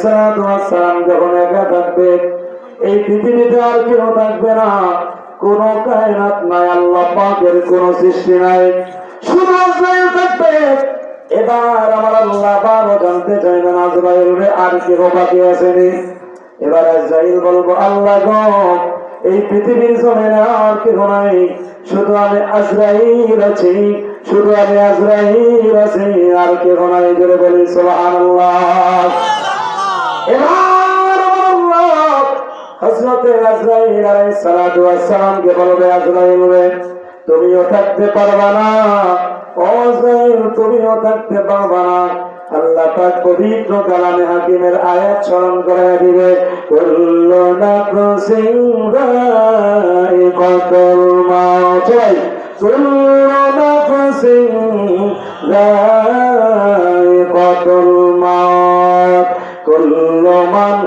আলাইহিসসালাতু ওয়াসসালাম যখন একা থাকবে, এই পৃথিবীতে আর কেউ থাকবে না, কোন কায়নাত নাই, আল্লাহ পাকের কোন সৃষ্টি নাই, শুধু আজরাইল থাকবে। এবার আমার আল্লাহ বারো জানতে চাইবেন আজরাইল আর কেউ বাকি আসেনি। এবার আজরাইল বলবো, আল্লাহ গো, এই পৃথিবীর জমিনে আর কেউ নাই, শুধু আমি আজরাইল আছি, শুধু আমি আজরাইল আছি, আর কেউ নাই। জোরে বলি সুবহানাল্লাহ। এবার আল্লাহ হযরতে আজরাইল আলাইহিস সালাতু ওয়াস সালামকে বলবে, আজরাইল রে, তুমিও থাকতে পারবা না, ও আজরাইল তুমিও থাকতে পারবা না। আল্লাহ পাক পবিত্র কালামে হাকিমের আয়াত স্মরণ করে দিবে, কুল্লু নাফসিন যায়িকাতুল মাউত, কুল্লু নাফসিন যায়িকাতুল মাউত, কুল্লু মান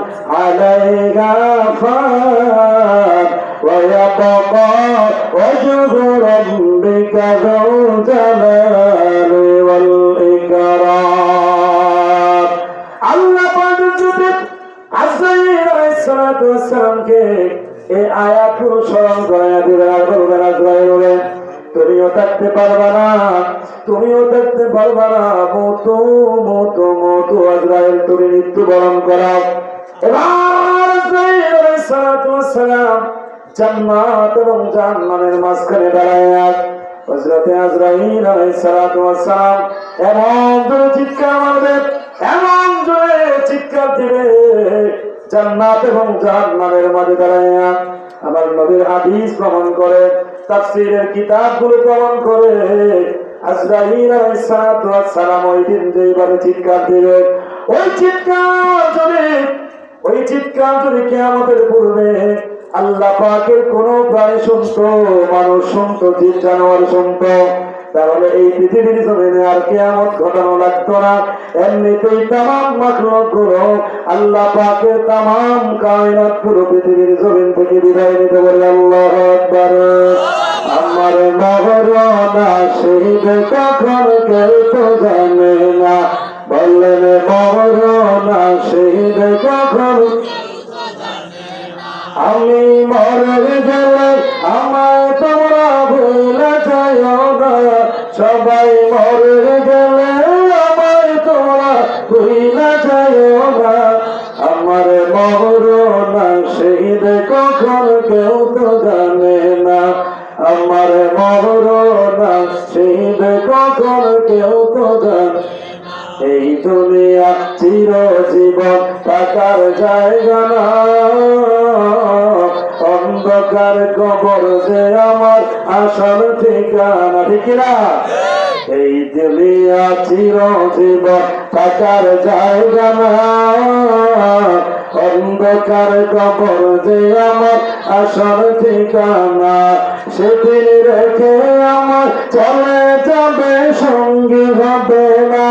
আলাইহা ফান ওয়া ইয়াবকা ওয়াজহু রাব্বিকা যুল জালালি ওয়াল ইকরাম। আল্লাহ পাক যদি আজরাইল আলাইহিস সালাতু ওয়াস সালামকে এই আয়াতগুলো স্মরণ করায়া দিবেন আর বলবেন, আজরাইল রে, তুমিও থাকতে পারবা না, তুমিও থাকতে পারবা না, মতো মতো মতো আজরাইল তুমি মৃত্যুবরণ করাও। এবার আজরাইল আলাইহিস সালাতু ওয়াস সালাম জান্নাত এবং জাহান্নামের মাঝখানে দাঁড়ায়া হযরতে আজরাইল আলাইহিস সালাতু ওয়াস সালাম এমন জোরে চিৎকার মারবে, এমন জোরে চিৎকার দিবে, জান্নাত এবং জাহান্নামের মাঝে দাঁড়ায়া। আমার নবীর হাদিস প্রমাণ করে, তাফসীরের কিতাবগুলো প্রমাণ করে, আজরাইল আলাইহিস সালাতু ওয়াস সালাম ওই দিন যেভাবে চিৎকার দিবে, ওই চিৎকার যদি কিয়ামতের পূর্বে আল্লাহ পাকের কোন প্রাণী শুনতো, মানুষ শুনতো, জিন জানোয়ার শুনতো, তাহলে এই পৃথিবীর জমিনে আর কিয়ামত ঘটানো লাগতো না। এমনিতেই তামাম মাখলুকগুলো আল্লাহ পাকের তামাম কায়নাত পুরো পৃথিবীর জমিন থেকে বিদায় নিতে বলে আল্লাহু আকবার। আমার মরনা শহীদ কখন কেউ তো জানে না, বললেন মরনা শহীদ কখন, আমি মরে গেলে আমায় তোমরা ভুলে যাও না, সবাই মরে গেলে আমায় তোমরা ভুলে যাও না। আমার মরনা শহীদ কখন কেউ তো জানে না, আমার মরনা শহীদ কখন কেউ তো জানে। এই দুনিয়া চিরজীবন থাকার জায়গা না, অন্ধকার কবর যে আমার আসল ঠিকানা, ঠিক না? এই দুনিয়া চিরজীবন থাকার জায়গা না, অন্ধকার কবর যে আমার আসল ঠিকানা। সেদিন রেখে আমার চলে যাবে, সঙ্গী হবে না,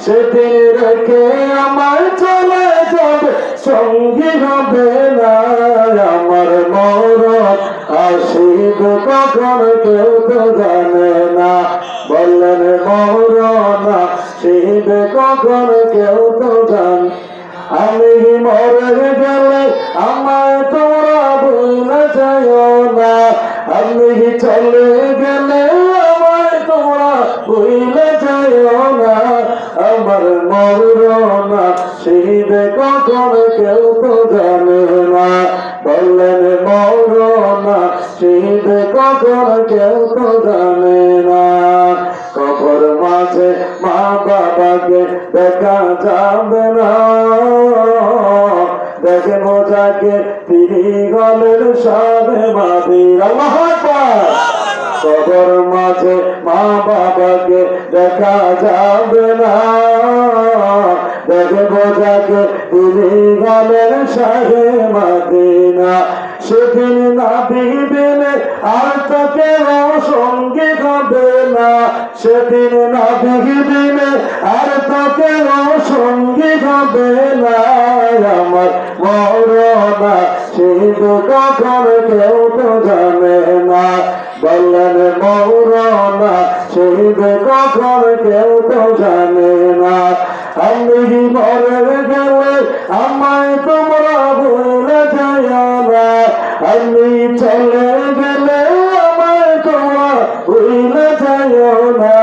সেদিন রেখে আমার চলে যাবে, সঙ্গী হবে না। আমার মরণ আসিব কখন কেউ তো জানে না, বললেন মরণ আসিব কখন কেউ তো জানে। আমি মরে গেলে আমায় তোমরা ভুলে যাও না, আমি চলে গেলে আমায় তোমরা ভুলে যাও না। আমার মরণ শহীদ কখন কেউ তো জানে না, বললেন মরণ শহীদ কখন কেউ তো জানে না। কবর মাঝে মা বাবাকে দেখা যাবে না, দেখবো যাকে তিনি গলের সাথে মাদির। আল্লাহু আকবার। কবর মাঝে মা বাবাকে দেখা যাবে না, দেখবো যাকে তিনি গলের সাথে মাদিনা। সেদিন না বিবিনে আর তোকে সঙ্গী হবে না, সেদিন না বিবিনে আর তোকে সঙ্গী হবে না। আমার মরনা শহীদ কখন কেউ তো জানে না, বললেন মরনা শহীদ কখন কেউ তো জানে না। আমি মরে গেলে আমায় তোমরা ভুলে যাইও না, আমি চলে গেলে আমায় তোমরা ভুলে যাইও না,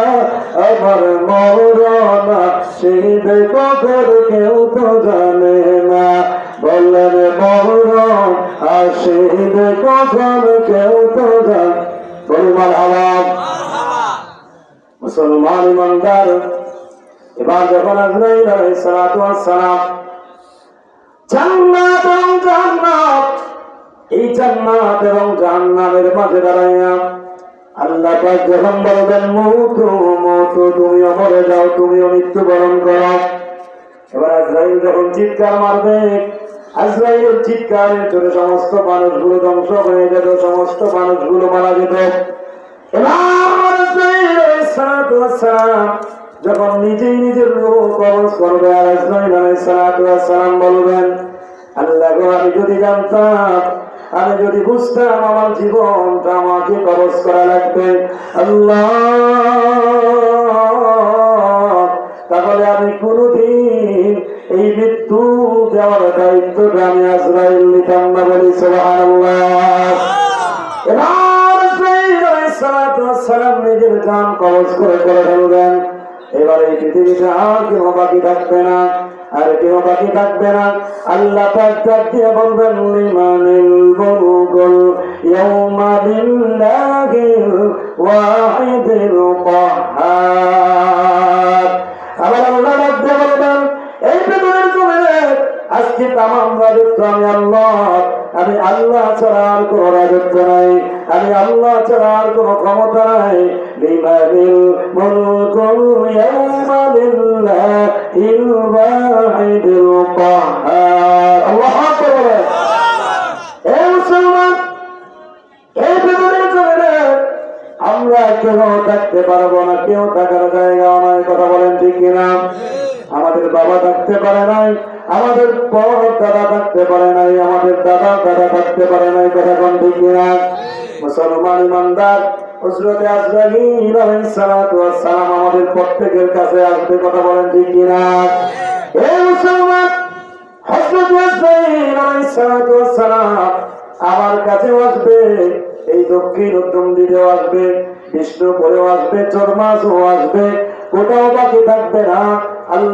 আমার মরণ শহীদ কবর কেউ তো জানে না, বললেন মরণ আর শহীদ কবর কেউ তো জানে। বলুন আওয়াজ। মুসলমান ইমানদার, এবার যখন আজরাইল আলাইহিস সালাতু ওয়াস সালাম জান্নাত এবং জাহান্নাম, এই জান্নাত এবং জাহান্নামের মাঝে দাঁড়াইয়া আল্লাহ পাক যখন বলবেন মউত মউত, তুমিও মরে যাও, তুমিও মৃত্যুবরণ করো। এবার আজরাইল যখন চিৎকার মারবে, আজরাইলের চিৎকারের জন্য সমস্ত মানুষগুলো ধ্বংস হয়ে যেত, সমস্ত মানুষগুলো মারা যেত। এবার আজরাইল আলাইহিস সালাতু ওয়াস সালাম যখন নিজেই নিজের রূহ কবজ করবে, আর আজরাইল আলাইহিস সালাতু ওয়াস সালাম বলবেন, আল্লাহ গো, আমি যদি জানতাম, আমি যদি বুঝতাম আমার জীবনটা আমাকে কবজ করা লাগবে আল্লাহ, তাহলে আমি কোনদিন এই মৃত্যু দেওয়ার দায়িত্বটা আমি আজরাইল নিতাম না। বলি সুবহানাল্লাহ। এবার আজরাইল আলাইহিস সালাতু ওয়াস সালাম নিজের জান কবজ করে ফেলবেন। এবার এই পৃথিবীতে আর কেউ বাকি থাকবে না, আর কেউ বাকি থাকবে না। আল্লাহ পাক ডাক দিয়ে বলবেন, লিমানিল মুলকুল ইয়াউমা লিল্লাহিল ওয়াহিদিল কাহ্হার। আবার আল্লাহ ডাক দিয়ে বলবেন, এই পৃথিবীর জমিনে আজকে তামাম রাজত্ব আমি আল্লাহ, আমি আল্লাহ ছাড়া আর কোনো রাজত্ব নাই, আমি আল্লাহ ছাড়া আর কোনো ক্ষমতা নাই। লিমানিল মুলকুল ইয়াউমা লিল্লাহিল ওয়াহিদিল কাহ্হার। আল্লাহু আকবার। হে মুসলমান, এই পৃথিবীর জমিনে আমরা কেউ থাকতে পারবো না, কেউ থাকার জায়গা নয়। কথা বলেন ঠিক কিনা? আমাদের বাবা থাকতে পারে নাই, আমাদের পর দাদা থাকতে পারে নাই, আমাদের দাদা দাদা থাকতে পারে নাই। কথা বলেন ঠিক কিনা? মুসলমান ইমানদার, হযরত আজরাইল আলাইহিস সালাতু ওয়াস সালাম আমাদের প্রত্যেকের কাছে আসবে। কথা বলেন ঠিক কিনা? হে মুসলমান, হযরত আজরাইল আলাইহিস সালাতু ওয়াস সালাম আমার কাছেও আসবে, এই দক্ষিণ উত্তম দিকেও আসবে, বিষ্ণুপুরেও আসবে, চরমাসও আসবে, কোথাও বাকি থাকবে না। আল্লাহ